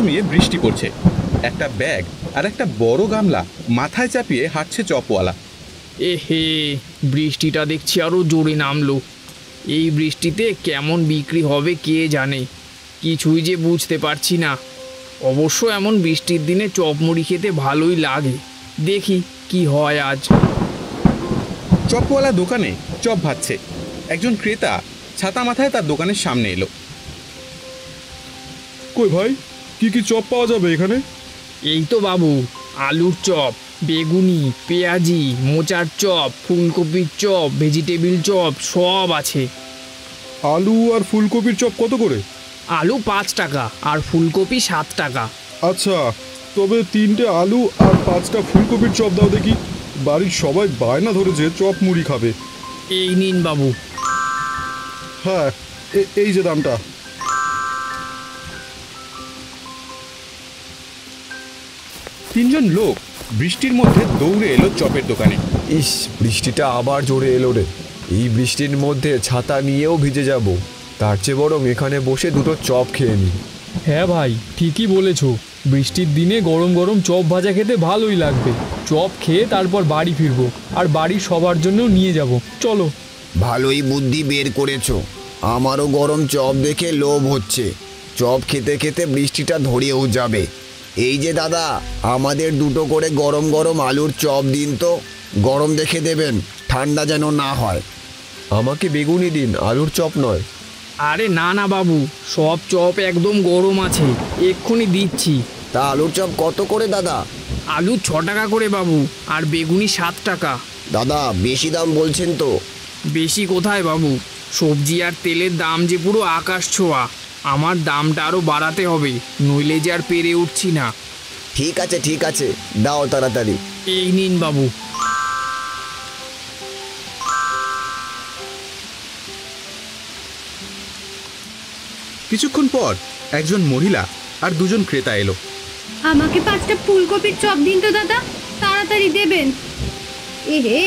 জমিয়ে বৃষ্টি পড়ছে। একটা ব্যাগ আর একটা বড় গামলা মাথায় চাপিয়ে হাঁটছে চপওয়ালা। এহে, বৃষ্টিটা দেখছি আরও জোরে নামলো। এই বৃষ্টিতে কেমন বিক্রি হবে কে জানে, কিছুই যে বুঝতে পারছি না। অবশ্য এমন বৃষ্টির দিনে চপ মুড়ি খেতে ভালোই লাগে, দেখি কি হয় আজ। চপওয়ালা দোকানে চপ ভাজছে। একজন ক্রেতা ছাতা মাথায় তার দোকানের সামনে এলো। কই ভাই, কি কি চপ পাওয়া যাবে এখানে? এই তো বাবু, আলুর চপ, বেগুনি, পেঁয়াজি, মোচার চপ, ফুলকপির চপ, ভেজিটেবিল চপ সব আছে। আলু আর ফুলকপির চপ কত করে? আলু 5 টাকা আর ফুলকপি 7 টাকা। আচ্ছা, তবে 3টে আলু আর 5টা ফুলকপির চপ দাও দেখি। বাড়ির সবাই বায়না ধরেছে চপ মুড়ি খাবে। এই নিন বাবু। হ্যাঁ, এই যে দামটা। তিনজন লোক বৃষ্টির মধ্যে দৌড়ে এলো চপের দোকানে। ইস, বৃষ্টিটা আবার জোরে এলো রে। এই বৃষ্টির মধ্যে ছাতা নিয়েও ভিজে যাব, তার চেয়ে বরং এখানে বসে দুটো চপ খেয়ে নিই। হ্যাঁ ভাই, ঠিকই বলেছ। বৃষ্টির দিনে গরম গরম চপ ভাজা খেতে ভালোই লাগবে। চপ খেয়ে তারপর বাড়ি ফিরবো, আর বাড়ির সবার জন্যও নিয়ে যাব। চলো। ভালোই বুদ্ধি বের করেছো। আমারও গরম চপ দেখে লোভ হচ্ছে। চপ খেতে খেতে বৃষ্টিটা ধরেও যাবে। এই যে দাদা, আমাদের দুটো করে গরম গরম আলুর চপ দিন তো। গরম দেখে দেবেন, ঠান্ডা যেন না হয়। আমাকে বেগুনি দিন, আলুর চপ নয়। আরে না না বাবু, সব চপ একদম গরম আছে, এক্ষুনি দিচ্ছি। তা আলুর চপ কত করে দাদা? আলু 6 টাকা করে বাবু, আর বেগুনি 7 টাকা। দাদা বেশি দাম বলছেন তো। বেশি কোথায় বাবু, সবজি আর তেলের দাম যে পুরো আকাশ ছোঁয়া। আমার দামটা আরও বাড়াতে হবে, নইলে যে আর পেরে উঠছি না। ঠিক আছে ঠিক আছে, দাও তাড়াতাড়ি। এই নিন বাবু। কিছুক্ষণ পর একজন মহিলা আর দুজন ক্রেতা এলো। আমাকে 5টা ফুলকপির চপ দিন তো দাদা, তাড়াতাড়ি দেবেন। এহে,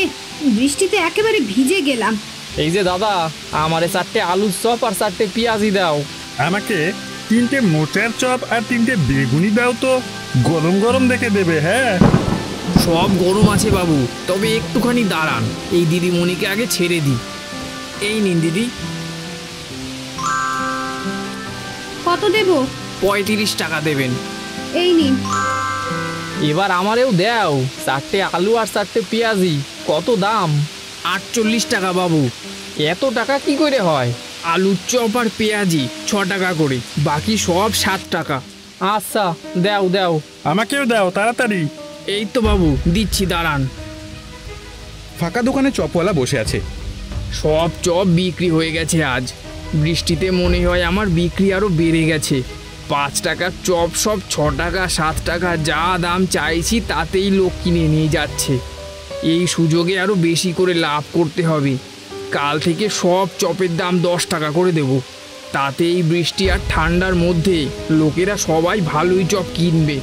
বৃষ্টিতে একেবারে ভিজে গেলাম। এই যে দাদা, আমারে 4টে আলুর চপ আর 4টে পেঁয়াজি দাও। আমাকে 3টে মোচার চপ আর 3টে বেগুনি দাও তো। গরম গরম দেখে দেবে। হ্যাঁ, সব গরম আছে বাবু, তবে একটুখানি দাঁড়ান, এই দিদিমণিকে আগে ছেড়ে দিই। এই নিন দিদি। কত দেব? 35 টাকা দেবেন। এই নিন। এবার আমারেও দাও 4টে আলু আর 4টে পেঁয়াজি। কত দাম? 48 টাকা বাবু। এত টাকা কি করে হয়? আলুর চপ আর পেঁয়াজি 6 টাকা করে, বাকি সব 7 টাকা। আচ্ছা, দাও দাও। আমাকেও দাও তাড়াতাড়ি। এই তো বাবু দিচ্ছি, দাঁড়ান। ফাঁকা দোকানে চপওয়ালা বসে আছে। সব চপ বিক্রি হয়ে গেছে আজ। বৃষ্টিতে মনে হয় আমার বিক্রি আরও বেড়ে গেছে। 5 টাকার চপ সব 6 টাকা 7 টাকা, যা দাম চাইছি তাতেই লোক কিনে নিয়ে যাচ্ছে। এই সুযোগে আরও বেশি করে লাভ করতে হবে। কাল থেকে সব চপের দাম 10 টাকা করে দেব। তাতে এই বৃষ্টি আর ঠান্ডার মধ্যে লোকেরা সবাই ভালোই চপ কিনবে।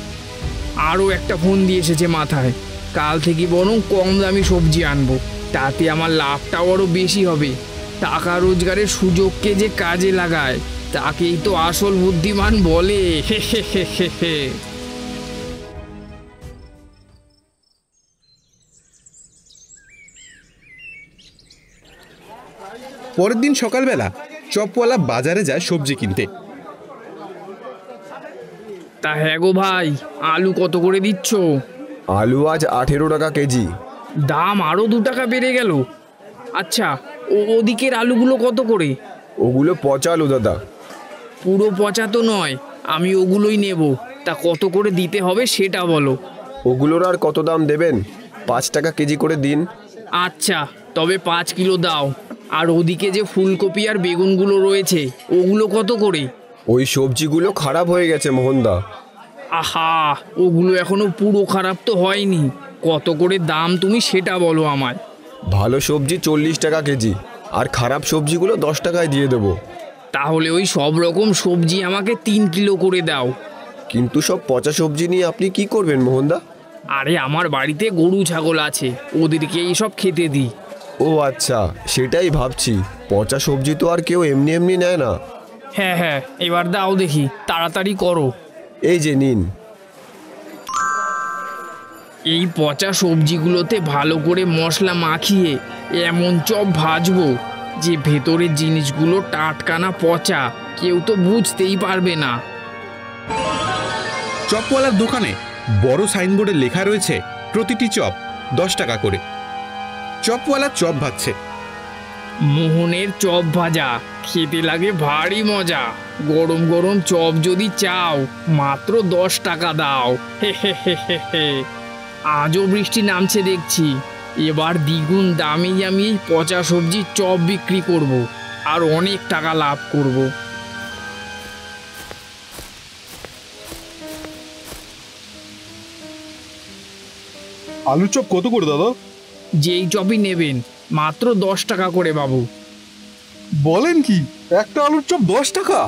আরও একটা ফোন দিয়ে এসেছে মাথায়, কাল থেকে বরং কম দামি সবজি আনবো, তাতে আমার লাভটাও আরও বেশি হবে। টাকা রোজগারের সুযোগকে যে কাজে লাগায় তাকেই তো আসল বুদ্ধিমান বলে। হে হে হে হে হে। পরের দিন সকালবেলা চপওয়ালা বাজারে যায় সবজি কিনতে। তা হ্যাঁ গো ভাই, আলু কত করে দিচ্ছ? আলু আজ 18 টাকা কেজি। দাম আরও 2 টাকা বেড়ে গেল। আচ্ছা, ওদিকের আলুগুলো কত করে? ওগুলো পচা আলু দাদা। পুরো পচা তো নয়, আমি ওগুলোই নেব। তা কত করে দিতে হবে সেটা বলো। ওগুলোর আর কত দাম দেবেন? 5 টাকা কেজি করে দিন। আচ্ছা, তবে 5 কিলো দাও। আর ওদিকে যে ফুলকপি আর বেগুনগুলো রয়েছে ওগুলো কত করে? ওই সবজিগুলো খারাপ হয়ে গেছে মোহনদা। আহা, ওগুলো এখনো পুরো খারাপ তো হয়নি। কত করে দাম তুমি সেটা বলো আমায়। ভালো সবজি 40 টাকা কেজি, আর খারাপ সবজিগুলো 10 টাকায় দিয়ে দেবো। তাহলে ওই সব রকম সবজি আমাকে 3 কিলো করে দাও। কিন্তু সব পচা সবজি নিয়ে আপনি কি করবেন মোহনদা? আরে আমার বাড়িতে গরু ছাগল আছে, ওদেরকে এইসব খেতে দিই। ও আচ্ছা, সেটাই ভাবছি। পচা সবজি তো আর কেউ এমনি এমনি নেয় না। হ্যাঁ হ্যাঁ, এবার দাও দেখি, তাড়াতাড়ি করো। এই যে নিন। এই পচা সবজিগুলোতে ভালো করে মশলা মাখিয়ে এমন চপ ভাজবো যে ভেতরের জিনিসগুলো টাটকা না পচা কেউ তো বুঝতেই পারবে না। চপওয়ালার দোকানে বড় সাইনবোর্ডে লেখা রয়েছে প্রতিটি চপ 10 টাকা করে। চপওয়ালা চপ ভাজছে। মোহনের চপ ভাজা খেতে লাগে ভারী মজা। গরম গরম চপ যদি চাও মাত্র 10 টাকা দাও। হে হে হে হে হে। আজও বৃষ্টি নামছে দেখছি। এবার দ্বিগুণ দামেই আমি এই পচা সবজির চপ বিক্রি করব আর অনেক টাকা লাভ করব। আলুর চপ কত করে দাদা? যেই চপই নেবেন মাত্র 10 টাকা করে বাবু। বলেন কি, একটা আলুর চপ 10 টাকা?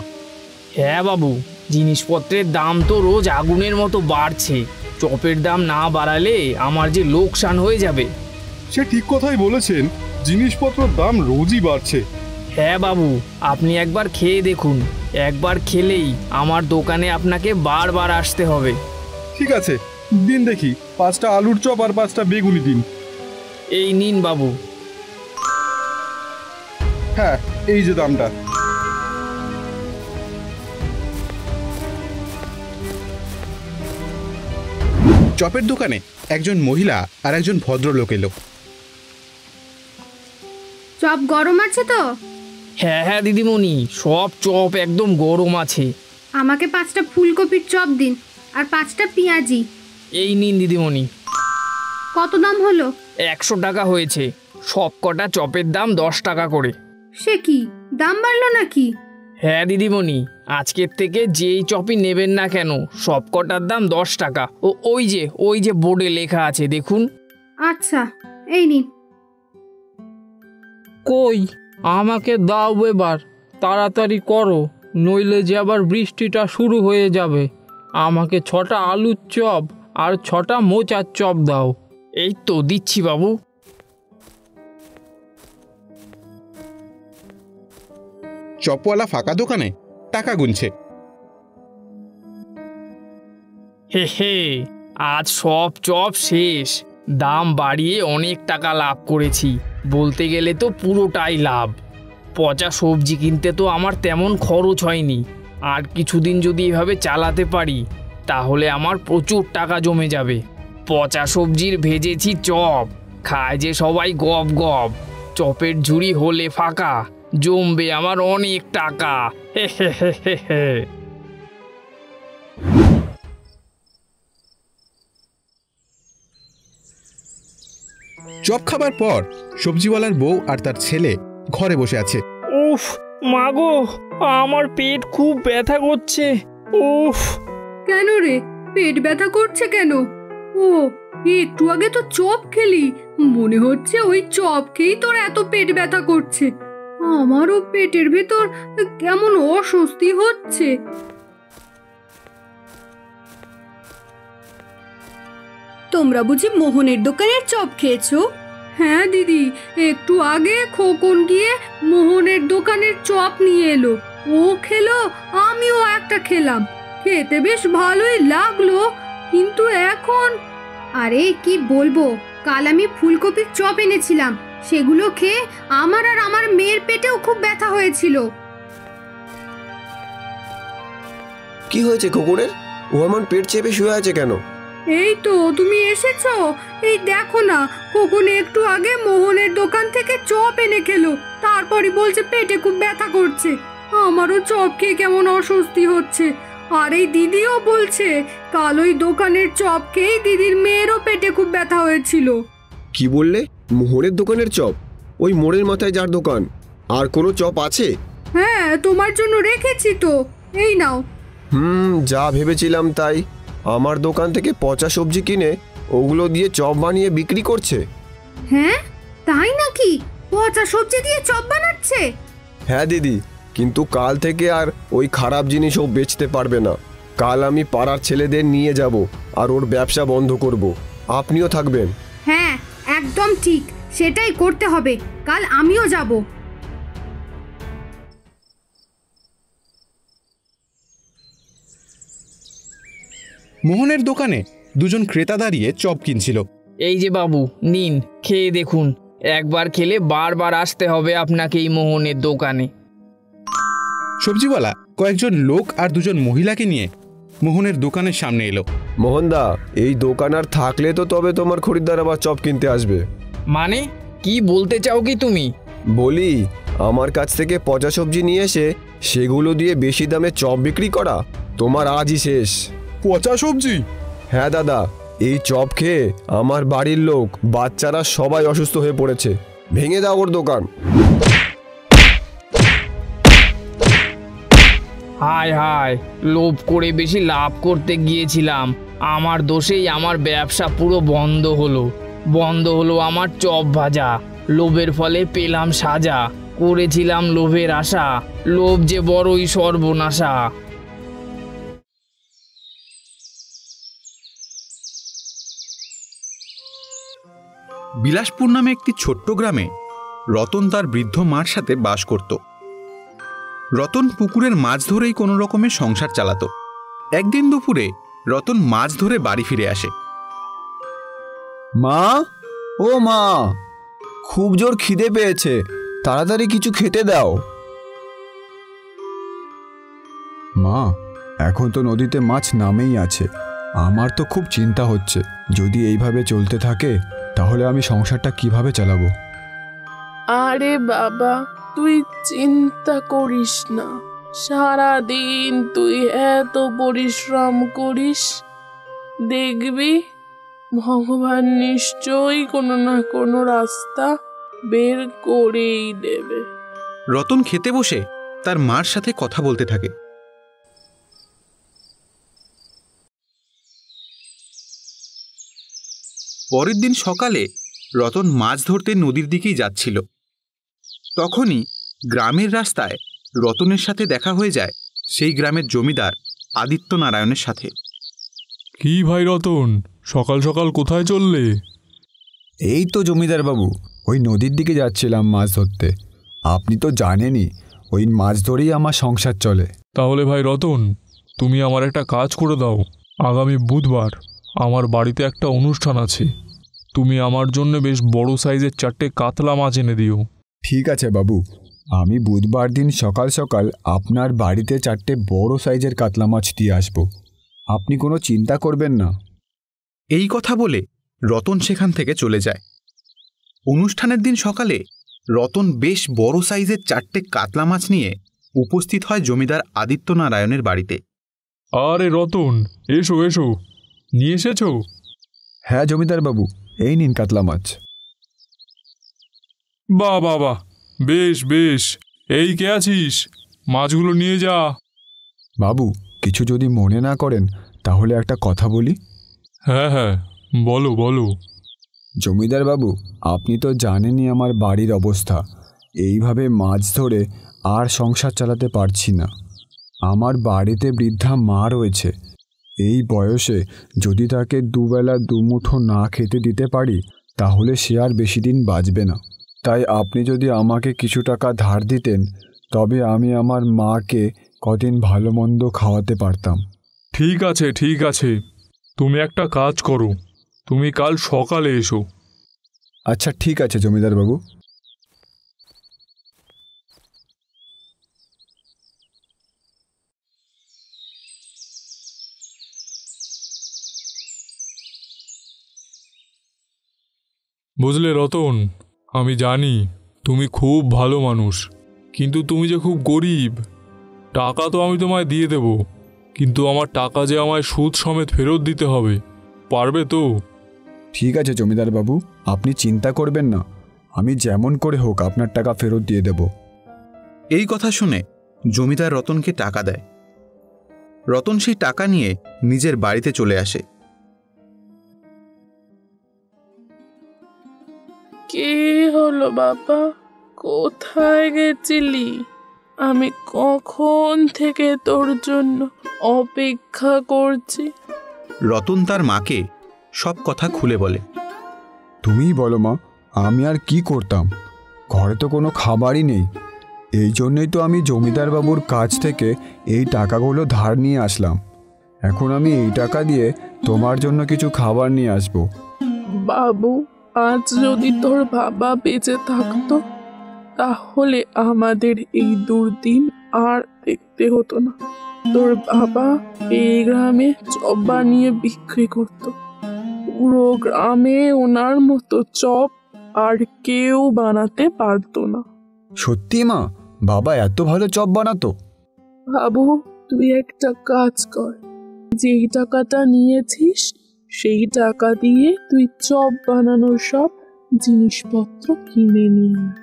হ্যাঁ বাবু, জিনিসপত্রের দাম তো রোজ আগুনের মতো বাড়ছে। চপের দাম না বাড়ালে আমার যে লোকসান হয়ে যাবে। সে ঠিক কথাই বলেছেন, জিনিসপত্রের দাম রোজই বাড়ছে। হ্যাঁ বাবু, আপনি একবার খেয়ে দেখুন। একবার খেলেই আমার দোকানে আপনাকে বারবার আসতে হবে। ঠিক আছে, দিন দেখি 5টা আলুর চপ আর 5টা বেগুনি দিন। এই নিন বাবু। হ্যাঁ, এই যে দামটা। চপের দোকানে একজন মহিলা আর একজন ভদ্রলোক এলো। চপ গরম আছে তো? হ্যাঁ হ্যাঁ দিদিমণি, সব চপ একদম গরম আছে। আমাকে 5টা ফুলকপির চপ দিন আর 5টা পেঁয়াজি। এই নিন দিদিমণি। কত দাম হলো? 100 টাকা হয়েছে। সব কটা চপের দাম 10 টাকা করে। সে কি, দাম বাড়লো নাকি? হ্যাঁ দিদিমণি, আজকের থেকে যেই চপই নেবেন না কেন সব কটার দাম 10 টাকা। ওই যে বোর্ডে লেখা আছে দেখুন। আচ্ছা, এই নিন। কই, আমাকে দাও এবার, তাড়াতাড়ি করো, নইলে যে আবার বৃষ্টিটা শুরু হয়ে যাবে। আমাকে 6টা আলুর চপ আর 6টা মোচার চপ দাও। এই তো দিচ্ছি বাবু। চপওয়ালা ফাঁকা দোকানে টাকা গুনছে। হে হে, আজ সব চপ শেষ। দাম বাড়িয়ে অনেক টাকা লাভ করেছি। বলতে গেলে তো পুরোটাই লাভ। পচা সবজি কিনতে তো আমার তেমন খরচ হয়নি। আর কিছুদিন যদি এভাবে চালাতে পারি তাহলে আমার প্রচুর টাকা জমে যাবে। পচা সবজির ভেজেছি চপ, খায় যে সবাই গপ গপ। চপের ঝুড়ি হলে ফাঁকা, জমবে আমার অনেক টাকা। হে হে হে হে হে। চপ খাবার পর সবজিওয়ালার বউ আর তার ছেলে ঘরে বসে আছে। উফ মাগো, আমার পেট খুব ব্যথা করছে। উফ। কেন রে, পেট ব্যথা করছে কেন? ও, একটু আগে তো চপ খেলি, মনে হচ্ছে ওই চপ খেয়েই তোর এত পেট ব্যথা করছে। আমারও পেটের ভেতর কেমন অস্বস্তি হচ্ছে। তোমরা বুঝি মোহনের দোকানের চপ খেয়েছো? হ্যাঁ দিদি, একটু আগে খোকন গিয়ে মোহনের দোকানের চপ নিয়ে এলো। ও খেলো, আমিও একটা খেলাম। খেতে বেশ ভালোই লাগলো, কিন্তু এখন আরে কি বলবো, কাল আমি ফুলকপির চপ এনেছিলাম, সেগুলো খেয়ে আমার আর আমার মেয়ের পেটেও খুব ব্যথা হয়েছিল। কি হয়েছে খোকনের? ও আমার পেট চেপে শুয়ে আছে কেন? এই তো তুমি এসেছো, এই দেখো না, খোকন একটু আগে মোহনের দোকান থেকে চপ এনে খেলো, তারপরই বলছে পেটে খুব ব্যথা করছে। আমারও চপ খেয়ে কেমন অস্বস্তি হচ্ছে। আর এই দিদিও বলছে কাল ওই দোকানের চপ খেয়েই দিদির মেয়েরও পেটে খুব ব্যথা হয়েছিল। কি বললে? মোহরের দোকানের চপ? ওই মোড়ের মাথায় যার দোকান? আর কোনো চপ আছে? হ্যাঁ, তোমার জন্য রেখেছি তো, এই নাও। যা ভেবেছিলাম তাই। আমার দোকান থেকে পচা সবজি কিনে ওগুলো দিয়ে চপ বানিয়ে বিক্রি করছে। হ্যাঁ, তাই নাকি? পচা সবজি দিয়ে চপ বানাচ্ছে? হ্যাঁ দিদি, কিন্তু কাল থেকে আর ওই খারাপ জিনিসও বেচতে পারবে না। কাল আমি পাড়ার ছেলেদের নিয়ে যাব আর ওর ব্যবসা বন্ধ করব। আপনিও থাকবেন? হ্যাঁ, একদম ঠিক, সেটাই করতে হবে। কাল আমিও যাব। মোহনের দোকানে দুজন ক্রেতা দাঁড়িয়ে চপ কিনছিল। এই যে বাবু, নিন, খেয়ে দেখুন। একবার খেলে বারবার আসতে হবে আপনাকে এই মোহনের দোকানে। সবজিওয়ালা কয়েকজন লোক আর দুজন মহিলাকে নিয়ে মোহনের দোকানের সামনে এলো। মোহনদা, এই দোকান আর থাকলে তো তবে তোমার খরিদ্দার আবার চপ কিনতে আসবে। মানে কি বলতে চাও কি তুমি? বলি, আমার কাছ থেকে পচা সবজি নিয়ে এসে সেগুলো দিয়ে বেশি দামে চপ বিক্রি করা তোমার আজই শেষ। পচা সবজি? হ্যাঁ দাদা, এই চপ খেয়ে আমার বাড়ির লোক, বাচ্চারা সবাই অসুস্থ হয়ে পড়েছে। ভেঙে দাও ওর দোকান। হায় হায়, লোভ করে বেশি লাভ করতে গিয়েছিলাম। আমার দোষেই আমার ব্যবসা পুরো বন্ধ হলো আমার চপ ভাজা। লোভের ফলে পেলাম সাজা, করেছিলাম লোভের আশা, লোভ যে বড়ই সর্বনাশা। বিলাসপুর নামে একটি ছোট্ট গ্রামে রতন তার বৃদ্ধ মার সাথে বাস করত। রতন পুকুরের মাছ ধরেই কোনো রকমে সংসার চালাতো। একদিন দুপুরে রতন মাছ ধরে বাড়ি ফিরে আসে। মা, ও মা, খুব জোর খিদে পেয়েছে, তাড়াতাড়ি কিছু খেতে দাও। মা, এখন তো নদীতে মাছ নামেই আছে। আমার তো খুব চিন্তা হচ্ছে, যদি এইভাবে চলতে থাকে তাহলে আমি সংসারটা কিভাবে চালাবো? আরে বাবা, তুই চিন্তা করিস না। সারাদিন তুই এত পরিশ্রম করিস, দেখবি ভগবান নিশ্চয়ই কোনো না কোনো রাস্তা বের করেই দেবে। রতন খেতে বসে তার মার সাথে কথা বলতে থাকে। পরের দিন সকালে রতন মাছ ধরতে নদীর দিকেই যাচ্ছিল। তখনই গ্রামের রাস্তায় রতনের সাথে দেখা হয়ে যায় সেই গ্রামের জমিদার আদিত্য নারায়ণের সাথে। কি ভাই রতন, সকাল সকাল কোথায় চললে? এই তো জমিদার বাবু, ওই নদীর দিকে যাচ্ছিলাম মাছ ধরতে। আপনি তো জানেনই, ওই মাছ ধরেই আমার সংসার চলে। তাহলে ভাই রতন, তুমি আমার একটা কাজ করে দাও। আগামী বুধবার আমার বাড়িতে একটা অনুষ্ঠান আছে। তুমি আমার জন্য বেশ বড় সাইজের 4টে কাতলা মাছ এনে দিও। ঠিক আছে বাবু, আমি বুধবার দিন সকাল সকাল আপনার বাড়িতে 4টে বড় সাইজের কাতলা মাছ দিয়ে আসব। আপনি কোনো চিন্তা করবেন না। এই কথা বলে রতন সেখান থেকে চলে যায়। অনুষ্ঠানের দিন সকালে রতন বেশ বড় সাইজের 4টে কাতলা মাছ নিয়ে উপস্থিত হয় জমিদার আদিত্য নারায়ণের বাড়িতে। আরে রতন, এসো এসো, নিয়ে এসেছো? হ্যাঁ জমিদার বাবু, এই নিন কাতলা মাছ। বাহ বাহ বাহ, বেশ বেশ। এই কে আছিস, মাছগুলো নিয়ে যা। বাবু, কিছু যদি মনে না করেন তাহলে একটা কথা বলি। হ্যাঁ হ্যাঁ, বলো বলো। জমিদার বাবু, আপনি তো জানেনই আমার বাড়ির অবস্থা। এইভাবে মাছ ধরে আর সংসার চালাতে পারছি না। আমার বাড়িতে বৃদ্ধা মা রয়েছে। এই বয়সে যদি তাকে দুবেলা দুমুঠো না খেতে দিতে পারি তাহলে সে আর বেশি দিন বাঁচবে না। তাই আপনি যদি আমাকে কিছু টাকা ধার দিতেন তবে আমি আমার মাকে কদিন ভালো মন্দ খাওয়াতে পারতাম। ঠিক আছে ঠিক আছে, তুমি একটা কাজ করো, তুমি কাল সকালে এসো। আচ্ছা ঠিক আছে জমিদার বাবু। বুঝলে রতন, আমি জানি তুমি খুব ভালো মানুষ, কিন্তু তুমি যে খুব গরিব। টাকা তো আমি তোমায় দিয়ে দেব, কিন্তু আমার টাকা যে আমায় সুদ সমেত ফেরত দিতে হবে, পারবে তো? ঠিক আছে জমিদার বাবু, আপনি চিন্তা করবেন না, আমি যেমন করে হোক আপনার টাকা ফেরত দিয়ে দেব। এই কথা শুনে জমিদার রতনকে টাকা দেয়। রতন সেই টাকা নিয়ে নিজের বাড়িতে চলে আসে। কে হলো বাবা, কোথায় গেছিলি? আমি কখন থেকে তোর জন্য অপেক্ষা করছি। রতন তার মাকে সব কথা খুলে বলে। তুমিই বলো মা, আমি আর কি করতাম? ঘরে তো কোনো খাবারই নেই। এই জন্যই তো আমি জমিদার বাবুর কাছ থেকে এই টাকাগুলো ধার নিয়ে আসলাম। এখন আমি এই টাকা দিয়ে তোমার জন্য কিছু খাবার নিয়ে আসবো। বাবু, আজ যদি তোর বাবা বেঁচে থাকতো তাহলে আমাদের এই দুর্দিন আর দেখতে হতো না। তোর বাবা এই গ্রামে চপ বানিয়ে বিক্রি করত। পুরো গ্রামে ওনার মতো চপ আর কেউ বানাতে পারতো না। সত্যি মা, বাবা এত ভালো চপ বানাতো? বাবু, তুই একটা কাজ কর, যেই টাকাটা নিয়েছিস সেই টাকা দিয়ে তুই চপ বানানোর সব জিনিসপত্র কিনে নিয়ে আয়।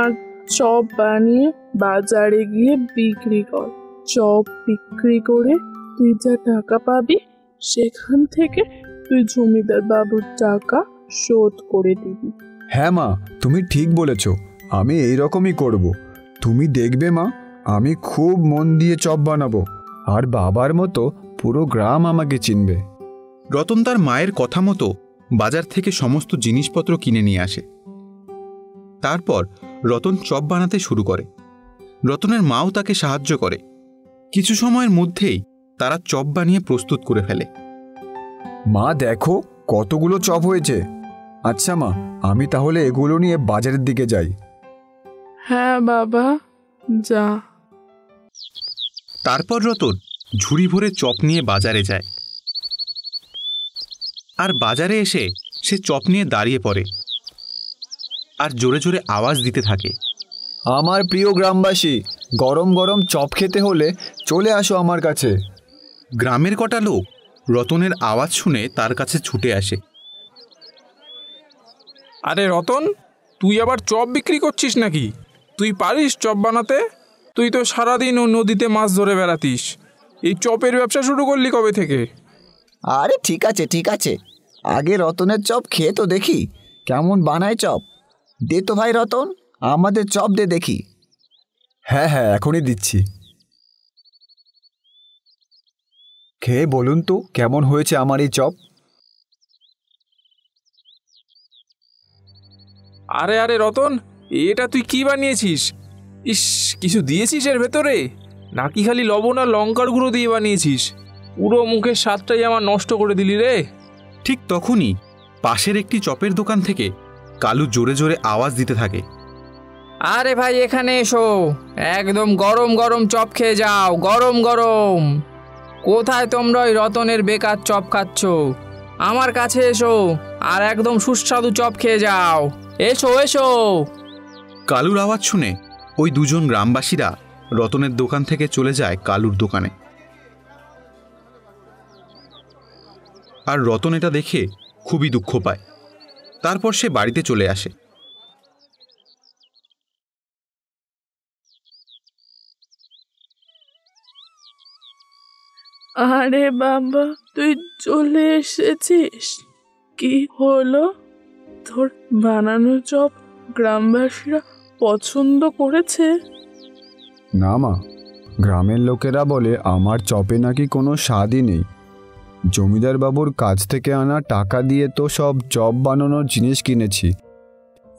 আর চপ বানিয়ে বাজারে গিয়ে বিক্রি কর। চপ বিক্রি করে তুই যা টাকা পাবি সেখান থেকে তুই জমিদার বাবুর টাকা শোধ করে দিবি। হ্যাঁ মা, তুমি ঠিক বলেছ, আমি এই রকমই করব। তুমি দেখবে মা, আমি খুব মন দিয়ে চপ বানাবো, আর বাবার মতো পুরো গ্রাম আমাকে চিনবে। রতন তার মায়ের কথা মতো বাজার থেকে সমস্ত জিনিসপত্র কিনে নিয়ে আসে। তারপর রতন চপ বানাতে শুরু করে। রতনের মাও তাকে সাহায্য করে। কিছু সময়ের মধ্যেই তারা চপ বানিয়ে প্রস্তুত করে ফেলে। মা দেখো কতগুলো চপ হয়েছে। আচ্ছা মা, আমি তাহলে এগুলো নিয়ে বাজারের দিকে যাই। হ্যাঁ বাবা, যা। তারপর রতন ঝুড়ি ভরে চপ নিয়ে বাজারে যায়। আর বাজারে এসে সে চপ নিয়ে দাঁড়িয়ে পড়ে আর জোরে জোরে আওয়াজ দিতে থাকে, আমার প্রিয় গ্রামবাসী, গরম গরম চপ খেতে হলে চলে আসো আমার কাছে। গ্রামের কটা লোক রতনের আওয়াজ শুনে তার কাছে ছুটে আসে। আরে রতন, তুই আবার চপ বিক্রি করছিস নাকি? তুই পারিস চপ বানাতে? তুই তো সারাদিন ও নদীতে মাছ ধরে বেড়াতিস, এই চপের ব্যবসা শুরু করলি কবে থেকে? আরে ঠিক আছে, আগে রতনের চপ খেয়ে তো দেখি কেমন বানায় চপ। দে তো ভাই রতন, আমাদের চপ দে দেখি। হ্যাঁ হ্যাঁ, এখনই দিচ্ছি। খেয়ে বলুন তো কেমন হয়েছে আমার এই চপ। আরে আরে রতন, এটা তুই কি বানিয়েছিস? ইস, কিছু দিয়েছিস এর ভেতরে নাকি খালি লবণ আর লঙ্কার গুঁড়ো দিয়ে বানিয়েছিস? পুরো মুখের স্বাদটাই আমার নষ্ট করে দিলি রে। ঠিক তখনই পাশের একটি চপের দোকান থেকে কালু জোরে জোরে আওয়াজ দিতে থাকে, আরে ভাই এখানে এসো, একদম গরম গরম চপ খেয়ে যাও, গরম গরম। কোথায় তোমরা ওই রতনের বেকার চপ খাচ্ছ? আমার কাছে এসো আর একদম সুস্বাদু চপ খেয়ে যাও, এসো এসো। কালুর আওয়াজ শুনে ওই দুজন গ্রামবাসীরা রতনের দোকান থেকে চলে যায় কালুর দোকানে। আর রতন এটা দেখে খুবই দুঃখ পায়। তারপর সে বাড়িতে চলে আসে। আরে বাবা, তুই চলে এসেছিস? কি হলো, তোর বানানো চপ গ্রামবাসীরা পছন্দ করেছে? না মা, গ্রামের লোকেরা বলে আমার চপে নাকি কোনো স্বাদই নেই। জমিদার বাবুর কাছ থেকে আনা টাকা দিয়ে তো সব চপ বানানোর জিনিস কিনেছি,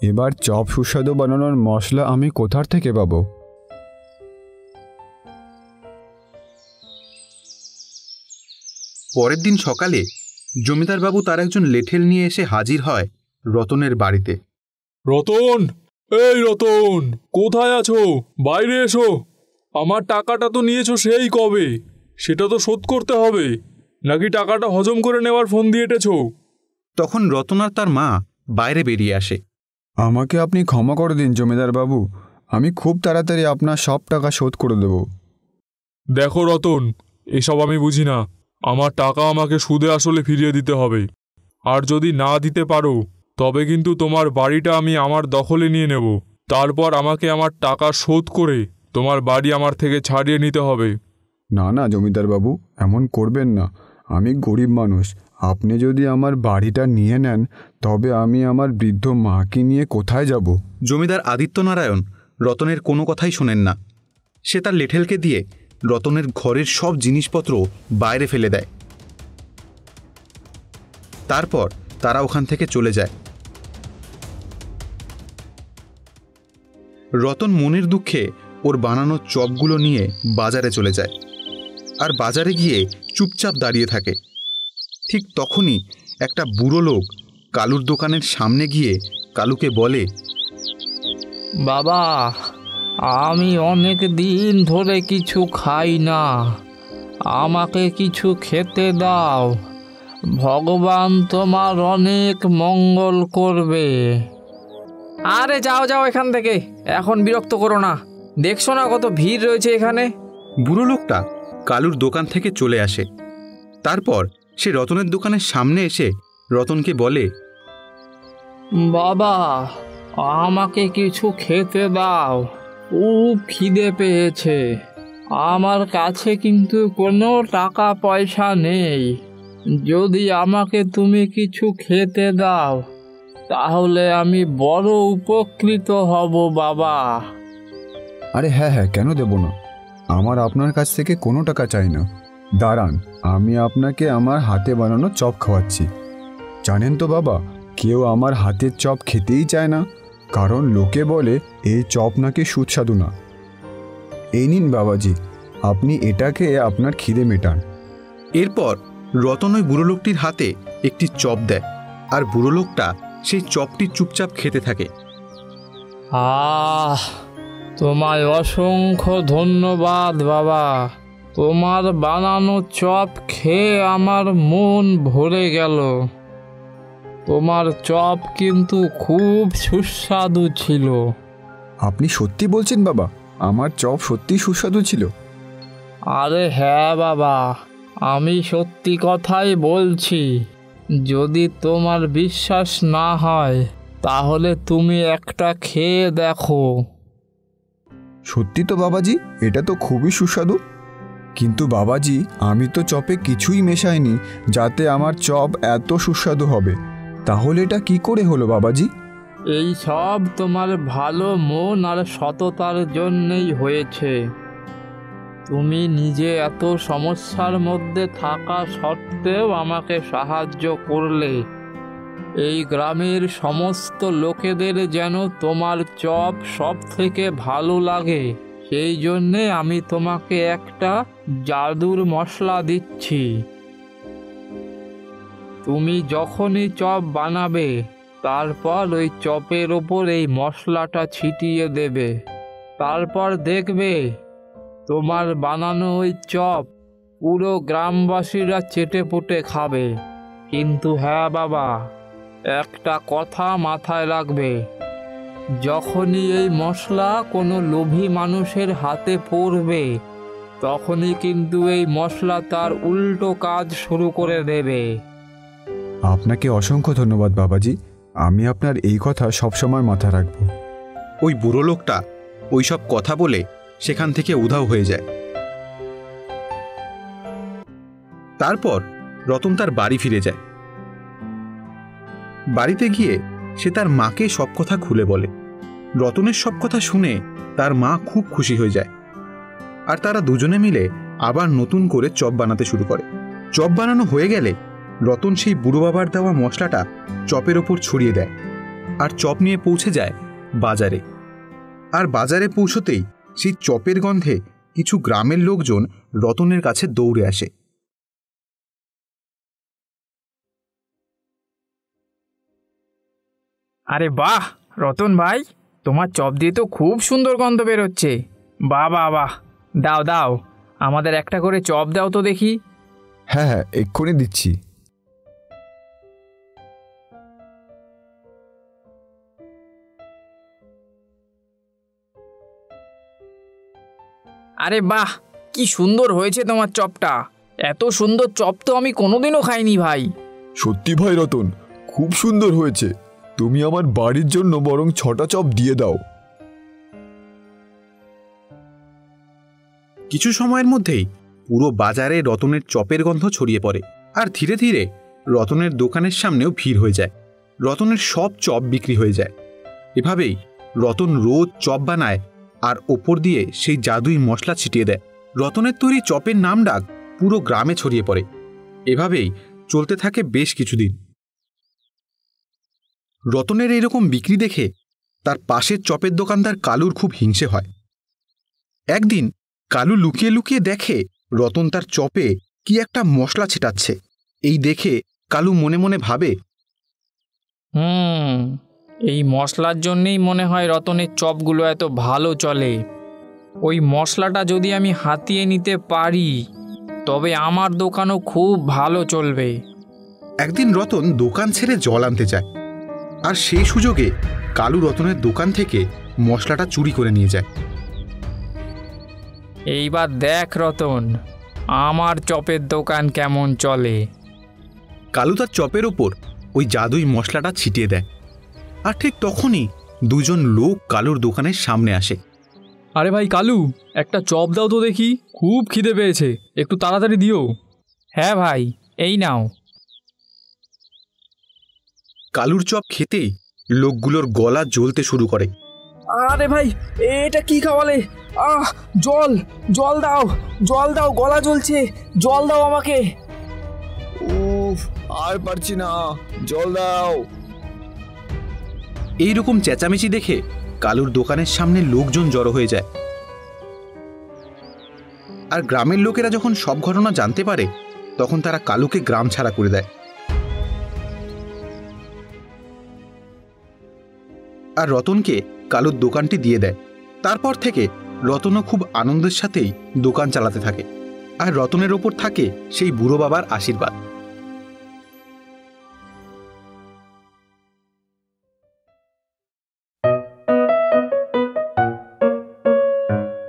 এবার চপ সুস্বাদু বানানোর মশলা আমি কোথার থেকে পাবো? পরের দিন সকালে জমিদার বাবু তার একজন লেঠেল নিয়ে এসে হাজির হয় রতনের বাড়িতে। রতন, এই রতন, কোথায় আছো? বাইরে এসো। আমার টাকাটা তো নিয়েছো সেই কবে, সেটা তো শোধ করতে হবে, নাকি টাকাটা হজম করে নেওয়ার ফোন দিয়ে এঁটেছো? তখন রতন আর তার মা বাইরে বেরিয়ে আসে। আমাকে আপনি ক্ষমা করে দিন জমিদার বাবু, আমি খুব তাড়াতাড়ি আপনার সব টাকা শোধ করে দেব। দেখো রতন, এসব আমি বুঝি না। আমার টাকা আমাকে সুদে আসলে ফিরিয়ে দিতে হবে, আর যদি না দিতে পারো তবে কিন্তু তোমার বাড়িটা আমি আমার দখলে নিয়ে নেব। তারপর আমাকে আমার টাকা শোধ করে তোমার বাড়ি আমার থেকে ছাড়িয়ে নিতে হবে। না না জমিদার বাবু, এমন করবেন না, আমি গরিব মানুষ। আপনি যদি আমার বাড়িটা নিয়ে নেন তবে আমি আমার বৃদ্ধ মাকে নিয়ে কোথায় যাব? জমিদার আদিত্যনারায়ণ রতনের কোনো কথাই শোনেন না। সে তার লেঠেলকে দিয়ে রতনের ঘরের সব জিনিসপত্র বাইরে ফেলে দেয়। তারপর তারা ওখান থেকে চলে যায়। রতন মনের দুঃখে ওর বানানো চপগুলো নিয়ে বাজারে চলে যায়। আর বাজারে গিয়ে চুপচাপ দাঁড়িয়ে থাকে। ঠিক তখনই একটা বুড়ো লোক কালুর দোকানের সামনে গিয়ে কালুকে বলে, বাবা, আমি অনেক দিন ধরে কিছু খাই না, আমাকে কিছু খেতে দাও, ভগবান তোমার অনেক মঙ্গল করবে। আরে যাও যাও এখান থেকে, এখন বিরক্ত করো না, দেখছো না কত ভিড় রয়েছে এখানে। বুড়ো লোকটা কালুর দোকান থেকে চলে আসে। তারপর সে রতনের দোকানের সামনে এসে রতনকে বলে, বাবা, আমাকে কিছু খেতে দাও, খুব খিদে পেয়েছে। আমার কাছে কিন্তু কোনো টাকা পয়সা নেই, যদি আমাকে তুমি কিছু খেতে দাও তাহলে আমি বড় উপকৃত হব বাবা। আরে হ্যাঁ হ্যাঁ, কেন দেব না? আমার আপনার কাছ থেকে কোনো টাকা চাই না। দাঁড়ান, আমি আপনাকে আমার হাতে বানানো চপ খাওয়াচ্ছি। জানেন তো বাবা, কেউ আমার হাতের চপ খেতেই চায় না, কারণ লোকে বলে এই চপ নাকি সুস্বাদু না। এই নিন বাবাজি, আপনি এটা খেয়ে আপনার খিদে মেটান। এরপর রতন ওই বুড়ো লোকটির হাতে একটি চপ দেয়, আর বুড়ো লোকটা সেই চপটি চুপচাপ খেতে থাকে। তোমায় অসংখ্য ধন্যবাদ বাবা, তোমার বানানো চপ খেয়ে আমার মন ভরে গেল। তোমার চপ কিন্তু খুব সুস্বাদু ছিল। আপনি সত্যি বলছেন বাবা? আমার চপ সত্যি সুস্বাদু ছিল? আরে হ্যাঁ বাবা, আমি সত্যি কথাই বলছি। যদি তোমার বিশ্বাস না হয় তাহলে তুমি একটা খেয়ে দেখো। সত্যি তো বাবাজি, এটা তো খুবই সুস্বাদু। কিন্তু বাবাজি, আমি তো চপে কিছুই মেশাইনি যাতে আমার চপ এত সুস্বাদু হবে। তাহলে এটা কি করে হলো বাবাজি? এই সব তোমার ভালো মন আর সততার জন্যই হয়েছে। তুমি নিজে এত সমস্যার মধ্যে থাকা সত্ত্বেও আমাকে সাহায্য করলে। এই গ্রামের সমস্ত লোকেদের যেন তোমার চপ সব থেকে ভালো লাগে, সেই জন্যে আমি তোমাকে একটা জাদুর মশলা দিচ্ছি। তুমি যখনই চপ বানাবে তারপর ওই চপের ওপর এই মশলাটা ছিটিয়ে দেবে। তারপর দেখবে তোমার বানানো ওই চপ পুরো গ্রামবাসীরা চেটেপুটে খাবে। কিন্তু হ্যাঁ বাবা, একটা কথা মাথায় রাখবে, যখনই এই মশলা কোনো লোভী মানুষের হাতে পড়বে তখনই কিন্তু এই মশলা তার উল্টো কাজ শুরু করে দেবে। আপনাকে অসংখ্য ধন্যবাদ বাবাজি, আমি আপনার এই কথা সবসময় মাথায় রাখব। ওই বুড়ো লোকটা ওইসব কথা বলে সেখান থেকে উধাও হয়ে যায়। তারপর রতন তার বাড়ি ফিরে যায়। বাড়িতে গিয়ে সে তার মাকে সব কথা খুলে বলে। রতনের সব কথা শুনে তার মা খুব খুশি হয়ে যায়, আর তারা দুজনে মিলে আবার নতুন করে চপ বানাতে শুরু করে। চপ বানানো হয়ে গেলে রতন সেই বুড়ো বাবার দেওয়া মশলাটা চপের ওপর ছড়িয়ে দেয়, আর চপ নিয়ে পৌঁছে যায় বাজারে। আর বাজারে পৌঁছতেই সেই চপের গন্ধে কিছু গ্রামের লোকজন রতনের কাছে দৌড়ে আসে। আরে বাহ রতন ভাই, তোমার চপ দিয়ে তো খুব সুন্দর গন্ধ বেরোচ্ছে। বাহ বাহ বাহ, দাও দাও, আমাদের একটা করে চপ দাও তো দেখি। হ্যাঁ হ্যাঁ, এক্ষুনি দিচ্ছি। আরে বাহ, কি সুন্দর হয়েছে তোমার চপটা। এত সুন্দর চপ তো আমি কোনোদিনও খাইনি ভাই। সত্যি ভাই রতন, খুব সুন্দর হয়েছে। তুমি আমার বাড়ির জন্য বরং 6টা চপ দিয়ে দাও। কিছু সময়ের মধ্যেই পুরো বাজারে রতনের চপের গন্ধ ছড়িয়ে পড়ে, আর ধীরে ধীরে রতনের দোকানের সামনেও ভিড় হয়ে যায়। রতনের সব চপ বিক্রি হয়ে যায়। এভাবেই রতন রোজ চপ বানায় আর ওপর দিয়ে সেই জাদুই মশলা ছিটিয়ে দেয়। রতনের তৈরি চপের নাম ডাক পুরো গ্রামে ছড়িয়ে পড়ে। এভাবেই চলতে থাকে বেশ কিছুদিন। রতনের এইরকম বিক্রি দেখে তার পাশের চপের দোকানদার কালুর খুব হিংসে হয়। একদিন কালু লুকিয়ে লুকিয়ে দেখে রতন তার চপে কি একটা মশলা ছেটাচ্ছে। এই দেখে কালু মনে মনে ভাবে, এই মশলার জন্যেই মনে হয় রতনের চপগুলো এত ভালো চলে। ওই মশলাটা যদি আমি হাতিয়ে নিতে পারি তবে আমার দোকানও খুব ভালো চলবে। একদিন রতন দোকান ছেড়ে জল আনতে যায়, আর সেই সুযোগে কালু রতনের দোকান থেকে মশলাটা চুরি করে নিয়ে যায়। এইবার দেখ রতন, আমার চপের দোকান কেমন চলে। কালু তার চপের ওপর ওই জাদুই মশলাটা ছিটিয়ে দেয়, আর ঠিক তখনই দুজন লোক কালুর দোকানের সামনে আসে। আরে ভাই কালু, একটা চপ দাও তো দেখি, খুব খিদে পেয়েছে, একটু তাড়াতাড়ি দিও। হ্যাঁ ভাই, এই নাও। কালুর চপ খেতেই লোকগুলোর গলা জ্বলতে শুরু করে। আরে ভাই, এটা কি খাওয়ালে? জল জল দাও, জল দাও, গলা জ্বলছে, জল দাও আমাকে। উফ, আর পারছি না, জল দাও। এইরকম চেঁচামেচি দেখে কালুর দোকানের সামনে লোকজন জড়ো হয়ে যায়। আর গ্রামের লোকেরা যখন সব ঘটনা জানতে পারে তখন তারা কালুকে গ্রাম ছাড়া করে দেয়। আর রতনকে কালুর দোকানটি দিয়ে দেয়। তারপর থেকে রতনও খুব আনন্দের সাথেই দোকান চালাতে থাকে, আর রতনের ওপর থাকে সেই বুড়ো বাবার আশীর্বাদ।